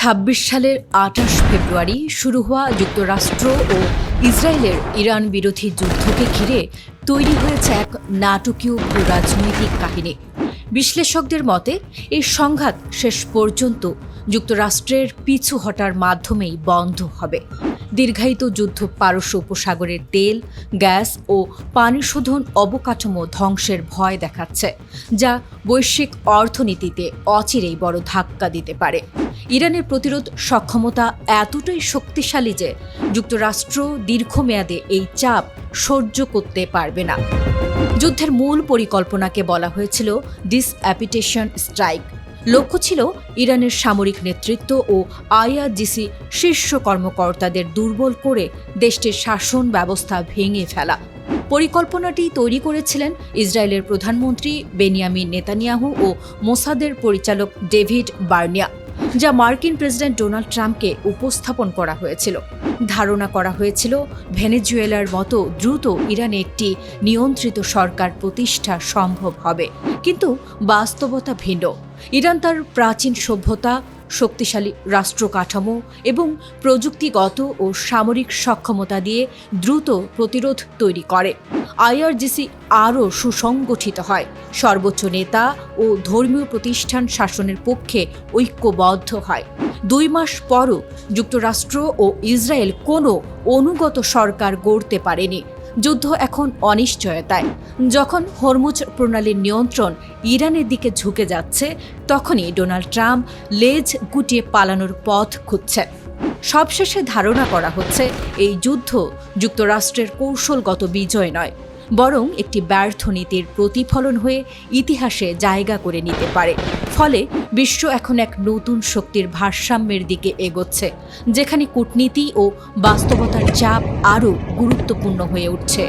2026 সালের 28 ফেব্রুয়ারি শুরু হওয়া যুক্তরাষ্ট্র ও ইসরায়েলের ইরান বিরোধী যুদ্ধকে ঘিরে তৈরি হয়েছে এক নাটকীয় রাজনৈতিক কাহিনী। বিশ্লেষকদের মতে এই সংঘাত শেষ পর্যন্ত যুক্তরাষ্ট্রের পিছু হটার মাধ্যমেই বন্ধ হবে। দীর্ঘায়িত যুদ্ধ পারস্য উপসাগরের তেল, গ্যাস ও পানি শোধন অবকাঠামো ধ্বংসের ভয় দেখাচ্ছে, যা বৈশ্বিক অর্থনীতিতে অচিরেই বড় ধাক্কা দিতে পারে। ইরানের প্রতিরোধ সক্ষমতা এতটাই শক্তিশালী যে যুক্তরাষ্ট্র দীর্ঘমেয়াদে এই চাপ সহ্য করতে পারবে না। যুদ্ধের মূল পরিকল্পনাকে বলা হয়েছিল ডিসঅ্যাপিটেশন স্ট্রাইক। লক্ষ্য ছিল ইরানের সামরিক নেতৃত্ব ও আইআরজিসি শীর্ষ কর্মকর্তাদের দুর্বল করে দেশটির শাসন ব্যবস্থা ভেঙে ফেলা। পরিকল্পনাটি তৈরি করেছিলেন ইসরায়েলের প্রধানমন্ত্রী বেনিয়ামিন নেতানিয়াহু ও মোসাদের পরিচালক ডেভিড বার্নিয়া, যা মার্কিন প্রেসিডেন্ট ডোনাল্ড ট্রাম্পকে উপস্থাপন করা হয়েছিল। ধারণা করা হয়েছিল ভেনেজুয়েলার মতো দ্রুত ইরানে একটি নিয়ন্ত্রিত সরকার প্রতিষ্ঠা সম্ভব হবে, কিন্তু বাস্তবতা ভিন্ন। ইরান তার প্রাচীন সভ্যতা, শক্তিশালী রাষ্ট্র কাঠামো এবং প্রযুক্তিগত ও সামরিক সক্ষমতা দিয়ে দ্রুত প্রতিরোধ তৈরি করে। আইআরজিসি আরও সুসংগঠিত হয়, সর্বোচ্চ নেতা ও ধর্মীয় প্রতিষ্ঠান শাসনের পক্ষে ঐক্যবদ্ধ হয়। 2 মাস পরও যুক্তরাষ্ট্র ও ইসরায়েল কোনো অনুগত সরকার গড়তে পারেনি। যুদ্ধ এখন অনিশ্চয়তায়। যখন হরমুজ প্রণালীর নিয়ন্ত্রণ ইরানের দিকে ঝুঁকে যাচ্ছে, তখনই ডোনাল্ড ট্রাম্প লেজ গুটিয়ে পালানোর পথ খুঁজছেন। সবশেষে ধারণা করা হচ্ছে এই যুদ্ধ যুক্তরাষ্ট্রের কৌশলগত বিজয় নয়, বরং একটি ব্যর্থ নীতির প্রতিফলন হয়ে ইতিহাসে জায়গা করে নিতে পারে। ফলে বিশ্ব এখন এক নতুন শক্তির ভারসাম্যের দিকে এগোচ্ছে, যেখানে কূটনীতি ও বাস্তবতার চাপ আরও গুরুত্বপূর্ণ হয়ে উঠছে।